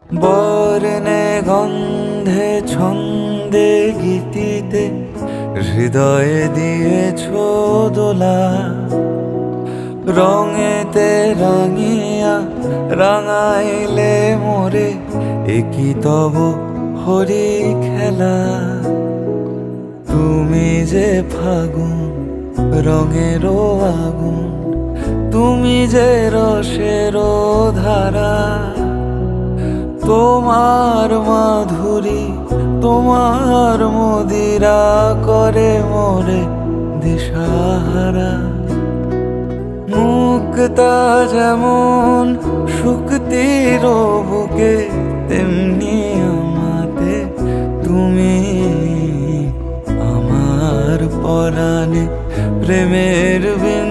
বর্ণে গন্ধে ছন্দে গীতিতে হৃদয়ে দিয়েছ দোলা, রঙেতে রাঙিয়া রাঙাইলে মোরে একই তব হরি খেলা। তুমি যে ফাগুন রঙেরও আগুন, তুমি যে রসেরও ধারা, তোমার মাধুরী তোমার মদিরা করে মোরে দিশাহারা। মুক্তা যেমন শুক্তির বুকে, তেমনি আমাতে তুমি আমার পরাণে প্রেমের বিন